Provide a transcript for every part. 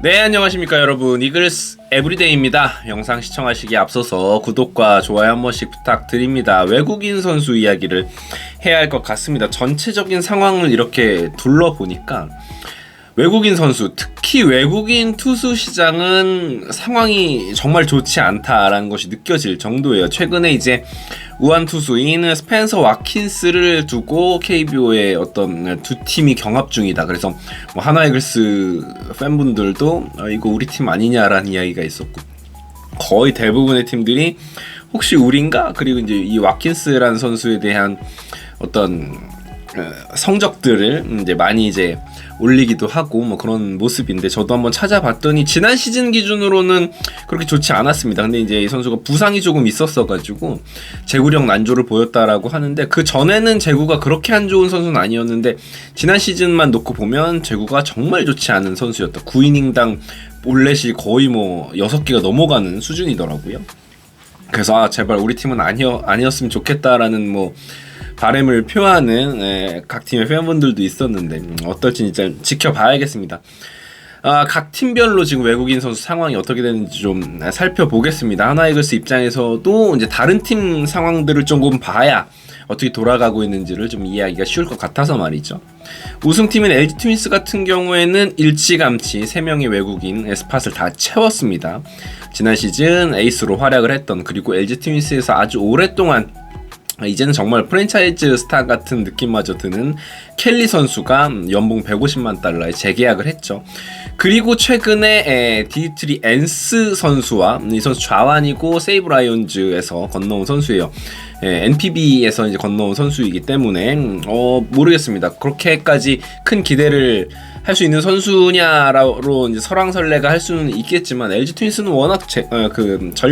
네, 안녕하십니까 여러분. 이글스 에브리데이입니다. 영상 시청하시기에 앞서서 구독과 좋아요 한 번씩 부탁드립니다. 외국인 선수 이야기를 해야 할 것 같습니다. 전체적인 상황을 이렇게 둘러보니까 외국인 선수, 특히 외국인 투수 시장은 상황이 정말 좋지 않다라는 것이 느껴질 정도예요. 최근에 이제 우한 투수인 스펜서 와킨스를 두고 KBO의 어떤 두 팀이 경합 중이다. 그래서 뭐 하나 이글스 팬분들도 이거 우리 팀 아니냐라는 이야기가 있었고, 거의 대부분의 팀들이 혹시 우린가? 그리고 이제 이 와킨스라는 선수에 대한 어떤 성적들을 이제 많이 이제 올리기도 하고 뭐 그런 모습인데, 저도 한번 찾아봤더니 지난 시즌 기준으로는 그렇게 좋지 않았습니다. 근데 이제 이 선수가 부상이 조금 있었어가지고 제구력 난조를 보였다라고 하는데, 그 전에는 제구가 그렇게 안 좋은 선수는 아니었는데 지난 시즌만 놓고 보면 제구가 정말 좋지 않은 선수였다. 9이닝당 볼넷이 거의 뭐 6개가 넘어가는 수준이더라고요. 그래서 제발 우리 팀은 아니었으면 좋겠다라는 뭐 바람을 표하는 각 팀의 팬분들도 있었는데, 어떨지 진짜 지켜봐야겠습니다. 각 팀별로 지금 외국인 선수 상황이 어떻게 되는지 좀 살펴보겠습니다. 하나이글스 입장에서도 이제 다른 팀 상황들을 조금 봐야 어떻게 돌아가고 있는지를 좀 이해하기가 쉬울 것 같아서 말이죠. 우승팀인 LG 트윈스 같은 경우에는 일찌감치 3명의 외국인 스팟을 다 채웠습니다. 지난 시즌 에이스로 활약을 했던, 그리고 LG 트윈스에서 아주 오랫동안 이제는 정말 프랜차이즈 스타 같은 느낌마저 드는 켈리 선수가 연봉 150만 달러에 재계약을 했죠. 그리고 최근에 디미트리 엔스 선수와, 이 선수 좌완이고 세이브 라이온즈에서 건너온 선수예요. NPB에서 이제 건너온 선수이기 때문에 모르겠습니다. 그렇게까지 큰 기대를 할 수 있는 선수냐로 이제 설왕설래가 할 수는 있겠지만, LG 트윈스는 워낙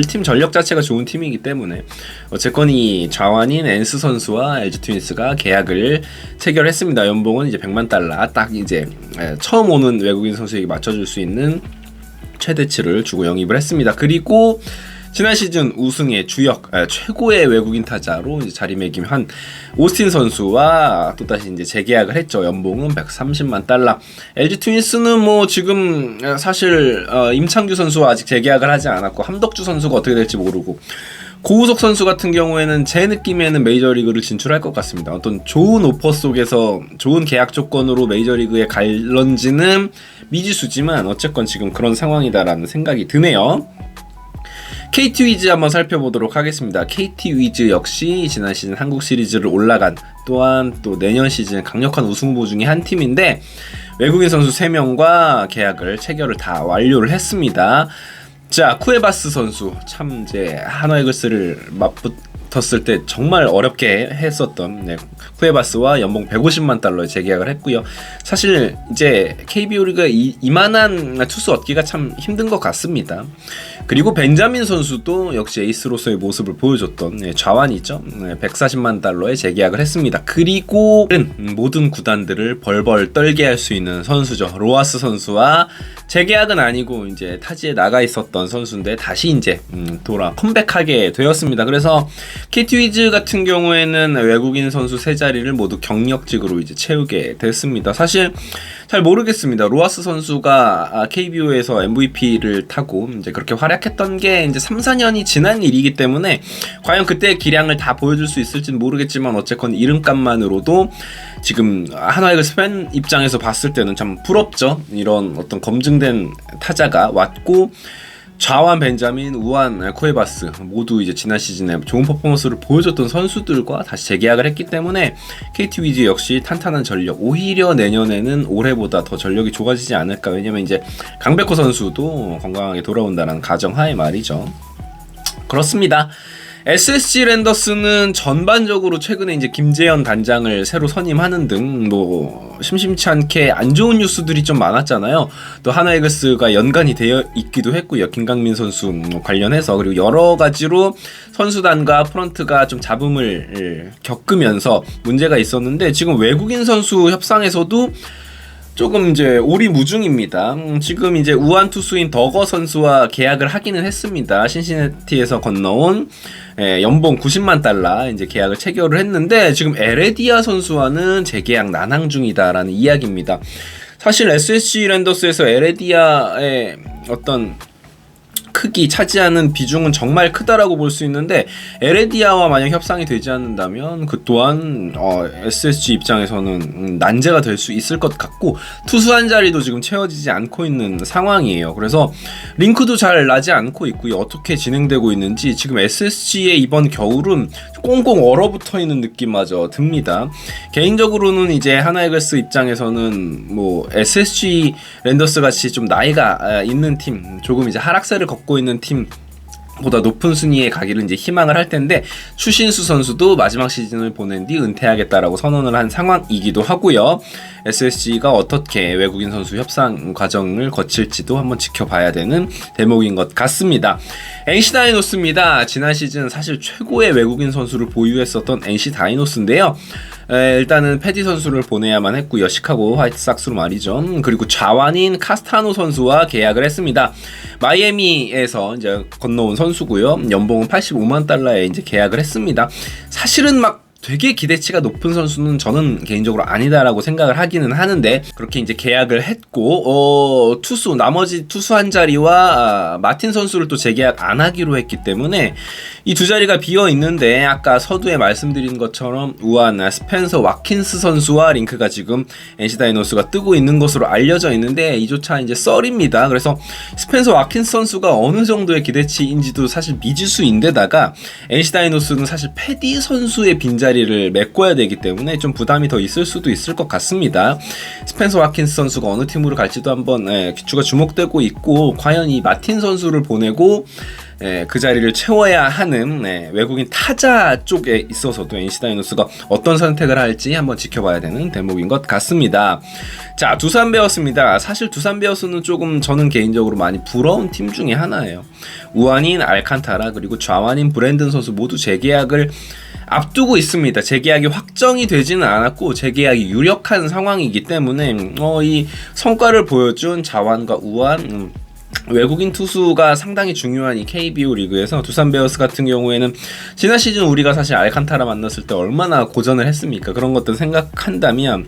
팀 전력 자체가 좋은 팀이기 때문에 어쨌건 이 좌완인 엔스 선수와 LG 트윈스가 계약을 체결했습니다. 연봉은 이제 100만 달러, 딱 이제 처음 오는 외국인 선수에게 맞춰줄 수 있는 최대치를 주고 영입을 했습니다. 그리고 지난 시즌 우승의 주역, 최고의 외국인 타자로 이제 자리매김한 오스틴 선수와 또다시 이제 재계약을 했죠. 연봉은 130만 달러. LG 트윈스는 뭐 지금 사실 임창규 선수와 아직 재계약을 하지 않았고, 함덕주 선수가 어떻게 될지 모르고, 고우석 선수 같은 경우에는 제 느낌에는 메이저리그를 진출할 것 같습니다. 어떤 좋은 오퍼 속에서 좋은 계약 조건으로 메이저리그에 갈런지는 미지수지만 어쨌건 지금 그런 상황이다라는 생각이 드네요. KT 위즈 한번 살펴보도록 하겠습니다. KT 위즈 역시 지난 시즌 한국 시리즈를 올라간, 또한 또 내년 시즌 강력한 우승 후보 중에 한 팀인데, 외국인 선수 3명과 계약을 체결을 다 완료를 했습니다. 자, 쿠에바스 선수, 참 이제 한화이글스를 맞붙었을 때 정말 어렵게 했었던 쿠에바스와 연봉 150만 달러에 재계약을 했고요. 사실 이제 KBO 리그가 이만한 투수 얻기가 참 힘든 것 같습니다. 그리고 벤자민 선수도 역시 에이스로서의 모습을 보여줬던 좌완이죠. 140만 달러에 재계약을 했습니다. 그리고 모든 구단들을 벌벌 떨게 할 수 있는 선수죠. 로하스 선수와 재계약은 아니고 이제 타지에 나가 있었던 선수인데 다시 이제 컴백하게 되었습니다. 그래서 KT 위즈 같은 경우에는 외국인 선수 3자리를 모두 경력직으로 이제 채우게 됐습니다. 사실 잘 모르겠습니다. 로하스 선수가 KBO에서 MVP를 타고 이제 그렇게 활약했던 게 이제 3-4년이 지난 일이기 때문에 과연 그때의 기량을 다 보여줄 수 있을지는 모르겠지만, 어쨌건 이름값만으로도 지금 하나이글스 팬 입장에서 봤을 때는 참 부럽죠. 이런 어떤 검증된 타자가 왔고, 좌완 벤자민, 우완 쿠에바스 모두 이제 지난 시즌에 좋은 퍼포먼스를 보여줬던 선수들과 다시 재계약을 했기 때문에 KT 위즈 역시 탄탄한 전력, 오히려 내년에는 올해보다 더 전력이 좋아지지 않을까. 왜냐면 이제 강백호 선수도 건강하게 돌아온다는 가정하에 말이죠. 그렇습니다. SSG 랜더스는 전반적으로 최근에 이제 김재현 단장을 새로 선임하는 등 뭐 심심치 않게 안 좋은 뉴스들이 좀 많았잖아요. 또 하나이글스가 연관이 되어 있기도 했고요. 김강민 선수 관련해서. 그리고 여러 가지로 선수단과 프런트가 좀 잡음을 겪으면서 문제가 있었는데, 지금 외국인 선수 협상에서도 조금 이제 오리무중입니다. 지금 이제 우한 투수인 더거 선수와 계약을 하기는 했습니다. 신시내티에서 건너온 연봉 90만 달러 이제 계약을 체결을 했는데, 지금 에레디아 선수와는 재계약 난항 중이다라는 이야기입니다. 사실 SSG 랜더스에서 에레디아의 어떤 크기 차지하는 비중은 정말 크다라고 볼 수 있는데 에레디아와 만약 협상이 되지 않는다면 그 또한 SSG 입장에서는 난제가 될 수 있을 것 같고 투수 한 자리도 지금 채워지지 않고 있는 상황이에요. 그래서 링크도 잘 나지 않고 있고요. 어떻게 진행되고 있는지 지금 SSG의 이번 겨울은 꽁꽁 얼어붙어 있는 느낌마저 듭니다. 개인적으로는 이제 하나이글스 입장에서는 뭐 SSG 랜더스 같이 좀 나이가 있는 팀, 조금 이제 하락세를 걷고 있는 팀 보다 높은 순위에 가기를 이제 희망을 할 텐데 추신수 선수도 마지막 시즌을 보낸 뒤 은퇴하겠다라고 선언을 한 상황이기도 하고요. SSG가 어떻게 외국인 선수 협상 과정을 거칠지도 한번 지켜봐야 되는 대목인 것 같습니다. NC 다이노스입니다. 지난 시즌 사실 최고의 외국인 선수를 보유했었던 NC 다이노스인데요. 일단은 패디 선수를 보내야만 했고요. 시카고 화이트삭스로 말이죠. 그리고 좌완인 카스타노 선수와 계약을 했습니다. 마이애미에서 이제 건너온 선수고요. 연봉은 85만 달러에 이제 계약을 했습니다. 사실은 막 되게 기대치가 높은 선수는 저는 개인적으로 아니다라고 생각을 하기는 하는데 그렇게 이제 계약을 했고 나머지 투수 한 자리와 마틴 선수를 또 재계약 안 하기로 했기 때문에 이 두 자리가 비어 있는데 아까 서두에 말씀드린 것처럼 우한 스펜서 와킨스 선수와 링크가 지금 NC 다이노스가 뜨고 있는 것으로 알려져 있는데 이조차 이제 썰입니다. 그래서 스펜서 와킨스 선수가 어느 정도의 기대치인지도 사실 미지수인데다가 NC 다이노스는 사실 패디 선수의 빈자리를 메꿔야 되기 때문에 좀 부담이 더 있을 수도 있을 것 같습니다. 스펜서 와킨스 선수가 어느 팀으로 갈지도 한번 귀추가 주목되고 있고 과연 이 마틴 선수를 보내고 그 자리를 채워야 하는 외국인 타자 쪽에 있어서도 NC 다이노스가 어떤 선택을 할지 한번 지켜봐야 되는 대목인 것 같습니다. 자, 두산 베어스입니다. 사실 두산 베어스는 조금 저는 개인적으로 많이 부러운 팀 중에 하나예요. 우완인 알칸타라 그리고 좌완인 브랜든 선수 모두 재계약을 앞두고 있습니다. 재계약이 확정이 되지는 않았고 재계약이 유력한 상황이기 때문에 이 성과를 보여준 좌완과 우완 외국인 투수가 상당히 중요한 이 KBO 리그에서 두산 베어스 같은 경우에는 지난 시즌 우리가 사실 알칸타라 만났을 때 얼마나 고전을 했습니까? 그런 것들 생각한다면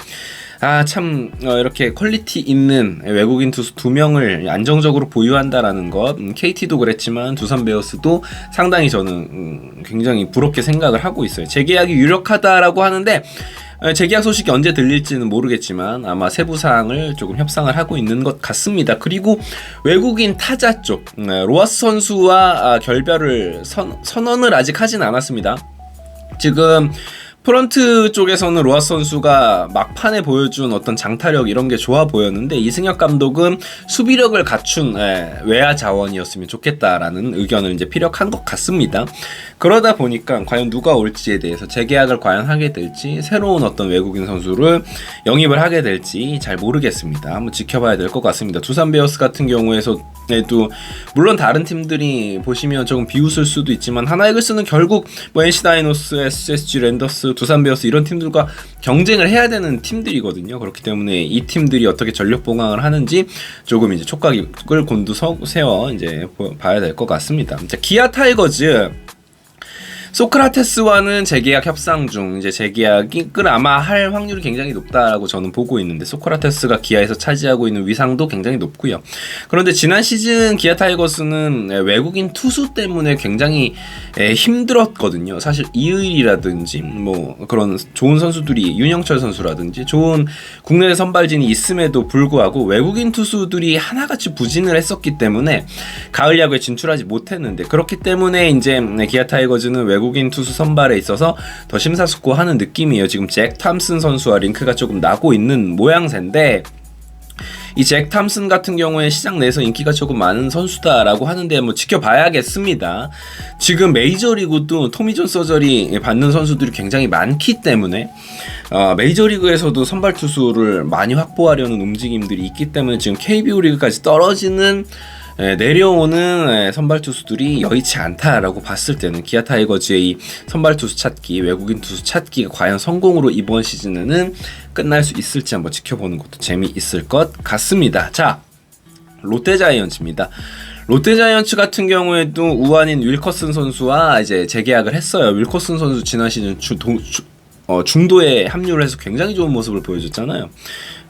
참 이렇게 퀄리티 있는 외국인 투수 2명을 안정적으로 보유한다라는 것 KT도 그랬지만 두산 베어스도 상당히 저는 굉장히 부럽게 생각을 하고 있어요. 재계약이 유력하다라고 하는데 재계약 소식이 언제 들릴지는 모르겠지만 아마 세부 사항을 조금 협상을 하고 있는 것 같습니다. 그리고 외국인 타자 쪽 로하스 선수와 결별을 선언을 아직 하진 않았습니다. 지금 프런트 쪽에서는 로하스 선수가 막판에 보여준 어떤 장타력 이런 게 좋아 보였는데 이승엽 감독은 수비력을 갖춘 외야 자원이었으면 좋겠다라는 의견을 이제 피력한 것 같습니다. 그러다 보니까 과연 누가 올지에 대해서 재계약을 과연 하게 될지 새로운 어떤 외국인 선수를 영입을 하게 될지 잘 모르겠습니다. 한번 지켜봐야 될 것 같습니다. 두산 베어스 같은 경우에도 물론 다른 팀들이 보시면 조금 비웃을 수도 있지만 하나이글스는 결국 뭐 NC 다이노스, SSG 랜더스, 두산 베어스 이런 팀들과 경쟁을 해야 되는 팀들이거든요. 그렇기 때문에 이 팀들이 어떻게 전력 봉황을 하는지 조금 이제 촉각을 곤두세워 이제 봐야 될 것 같습니다. 자, 기아 타이거즈 소크라테스와는 재계약 협상 중 이제 재계약을 아마 할 확률이 굉장히 높다라고 저는 보고 있는데 소크라테스가 기아에서 차지하고 있는 위상도 굉장히 높고요. 그런데 지난 시즌 기아 타이거스는 외국인 투수 때문에 굉장히 힘들었거든요. 사실 이의리라든지 뭐 그런 좋은 선수들이 윤영철 선수라든지 좋은 국내 선발진이 있음에도 불구하고 외국인 투수들이 하나같이 부진을 했었기 때문에 가을 야구에 진출하지 못했는데 그렇기 때문에 이제 기아 타이거즈는 외국인 투수 선발에 있어서 더 심사숙고하는 느낌이에요. 지금 잭 탐슨 선수와 링크가 조금 나고 있는 모양새인데 이 잭 탐슨 같은 경우에 시장 내에서 인기가 조금 많은 선수다라고 하는데 뭐 지켜봐야겠습니다. 지금 메이저리그도 토미존 서저리 받는 선수들이 굉장히 많기 때문에 메이저리그에서도 선발 투수를 많이 확보하려는 움직임들이 있기 때문에 지금 KBO 리그까지 떨어지는 내려오는 선발 투수들이 여의치 않다라고 봤을 때는 기아 타이거즈의 이 선발 투수 찾기, 외국인 투수 찾기가 과연 성공으로 이번 시즌에는 끝날 수 있을지 한번 지켜보는 것도 재미있을 것 같습니다. 자, 롯데자이언츠입니다. 롯데자이언츠 같은 경우에도 우완인 윌커슨 선수와 이제 재계약을 했어요. 윌커슨 선수 지난 시즌 중도에 합류를 해서 굉장히 좋은 모습을 보여줬잖아요.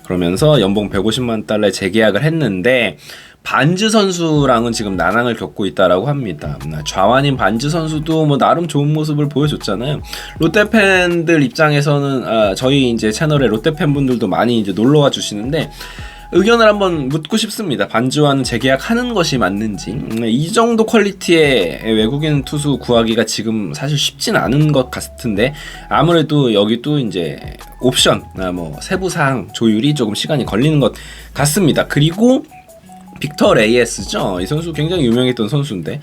그러면서 연봉 150만 달러에 재계약을 했는데 반즈 선수랑은 지금 난항을 겪고 있다라고 합니다. 좌완인 반즈 선수도 뭐 나름 좋은 모습을 보여줬잖아요. 롯데 팬들 입장에서는 저희 이제 채널에 롯데 팬분들도 많이 이제 놀러와 주시는데 의견을 한번 묻고 싶습니다. 반즈와는 재계약하는 것이 맞는지. 이 정도 퀄리티의 외국인 투수 구하기가 지금 사실 쉽진 않은 것 같은데 아무래도 여기도 이제 옵션, 뭐 세부 사항 조율이 조금 시간이 걸리는 것 같습니다. 그리고 빅터 레이에스죠. 이 선수 굉장히 유명했던 선수인데,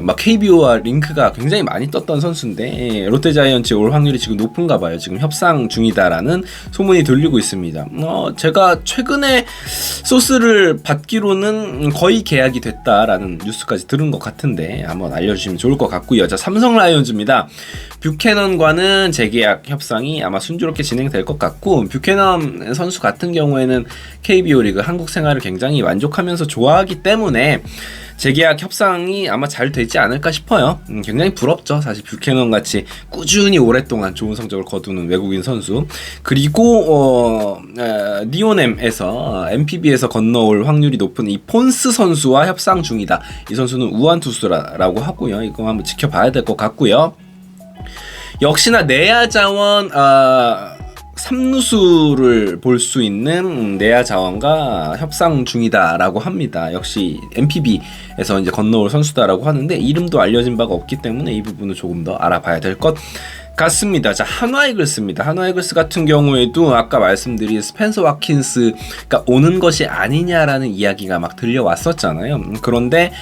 막 KBO와 링크가 굉장히 많이 떴던 선수인데, 롯데자이언츠 올 확률이 지금 높은가 봐요. 지금 협상 중이다라는 소문이 들리고 있습니다. 제가 최근에 소스를 받기로는 거의 계약이 됐다라는 뉴스까지 들은 것 같은데, 한번 알려주시면 좋을 것 같고요. 자, 삼성 라이온즈입니다. 뷰캐넌과는 재계약 협상이 아마 순조롭게 진행될 것 같고, 뷰캐넌 선수 같은 경우에는 KBO 리그 한국 생활을 굉장히 만족하면서 좋아하기 때문에 재계약 협상이 아마 잘 되지 않을까 싶어요. 굉장히 부럽죠. 사실 뷰캐넌 같이 꾸준히 오랫동안 좋은 성적을 거두는 외국인 선수. 그리고 니오넴에서 NPB에서 건너올 확률이 높은 이 폰스 선수와 협상 중이다. 이 선수는 우완 투수라고 하고요. 이거 한번 지켜봐야 될 것 같고요. 역시나 내야 자원 3루수를 볼 수 있는 내야 자원과 협상 중이다라고 합니다. 역시 NPB에서 이제 건너올 선수다라고 하는데 이름도 알려진 바가 없기 때문에 이 부분을 조금 더 알아봐야 될 것 같습니다. 자, 한화 이글스입니다. 한화 이글스 같은 경우에도 아까 말씀드린 스펜서 와킨스가 오는 것이 아니냐라는 이야기가 막 들려왔었잖아요. 그런데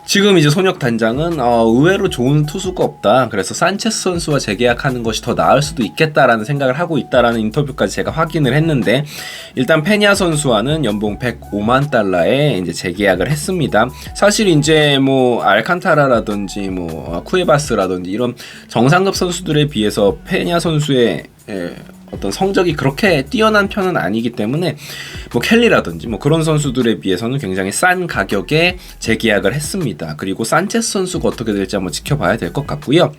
지금 이제 손혁 단장은 의외로 좋은 투수가 없다. 그래서 산체스 선수와 재계약하는 것이 더 나을 수도 있겠다라는 생각을 하고 있다라는 인터뷰까지 제가 확인을 했는데 일단 페냐 선수와는 연봉 105만 달러에 이제 재계약을 했습니다. 사실 이제 뭐 알칸타라라든지 뭐 쿠에바스라든지 이런 정상급 선수들에 비해서 페냐 선수의 어떤 성적이 그렇게 뛰어난 편은 아니기 때문에 뭐 켈리라든지 뭐 그런 선수들에 비해서는 굉장히 싼 가격에 재계약을 했습니다. 그리고 산체스 선수가 어떻게 될지 한번 지켜봐야 될 것 같고요.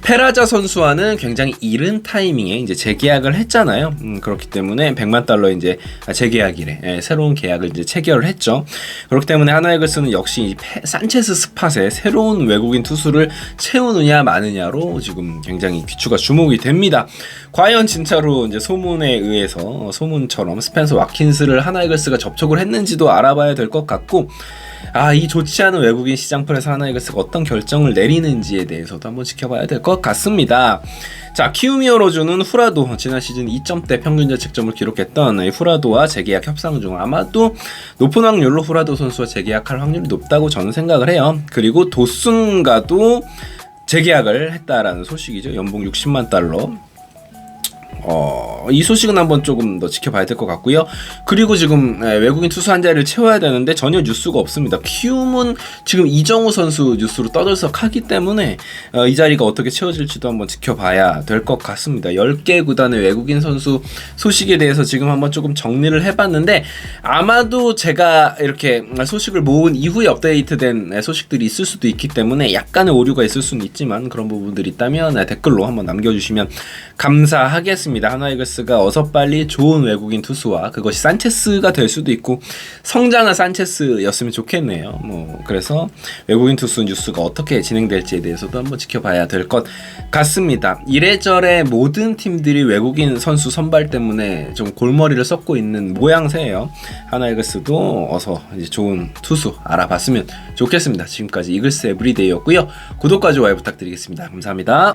페라자 선수와는 굉장히 이른 타이밍에 이제 재계약을 했잖아요. 그렇기 때문에 100만 달러 이제 재계약이래. 새로운 계약을 이제 체결을 했죠. 그렇기 때문에 하나 이글스는 역시 산체스 스팟에 새로운 외국인 투수를 채우느냐 마느냐로 지금 굉장히 귀추가 주목이 됩니다. 과연 진짜로 이제 소문에 의해서 소문처럼 스펜서 와킨스를 하나 이글스가 접촉을 했는지도 알아봐야 될 것 같고 이 좋지 않은 외국인 시장풀에서 하나 이글스가 어떤 결정을 내리는지에 대해서도 한번 지켜봐야 될 것 같습니다. 자, 키우미어로즈는 후라도 지난 시즌 2점대 평균 자책점을 기록했던 후라도와 재계약 협상 중 아마도 높은 확률로 후라도 선수와 재계약할 확률이 높다고 저는 생각을 해요. 그리고 도슨과도 재계약을 했다라는 소식이죠. 연봉 60만 달러. 이 소식은 한번 조금 더 지켜봐야 될 것 같고요. 그리고 지금 외국인 투수 한 자리를 채워야 되는데 전혀 뉴스가 없습니다. 키움은 지금 이정우 선수 뉴스로 떠들썩하기 때문에 이 자리가 어떻게 채워질지도 한번 지켜봐야 될 것 같습니다. 10개 구단의 외국인 선수 소식에 대해서 지금 한번 조금 정리를 해봤는데 아마도 제가 이렇게 소식을 모은 이후에 업데이트된 소식들이 있을 수도 있기 때문에 약간의 오류가 있을 수는 있지만 그런 부분들이 있다면 댓글로 한번 남겨주시면 감사하겠습니다. 하나 이글스가 어서 빨리 좋은 외국인 투수와 그것이 산체스가 될 수도 있고 성장한 산체스였으면 좋겠네요. 뭐 그래서 외국인 투수 뉴스가 어떻게 진행될지에 대해서도 한번 지켜봐야 될 것 같습니다. 이래저래 모든 팀들이 외국인 선수 선발 때문에 좀 골머리를 썩고 있는 모양새예요. 하나 이글스도 어서 이제 좋은 투수 알아봤으면 좋겠습니다. 지금까지 이글스 에브리데이였고요. 구독과 좋아요 부탁드리겠습니다. 감사합니다.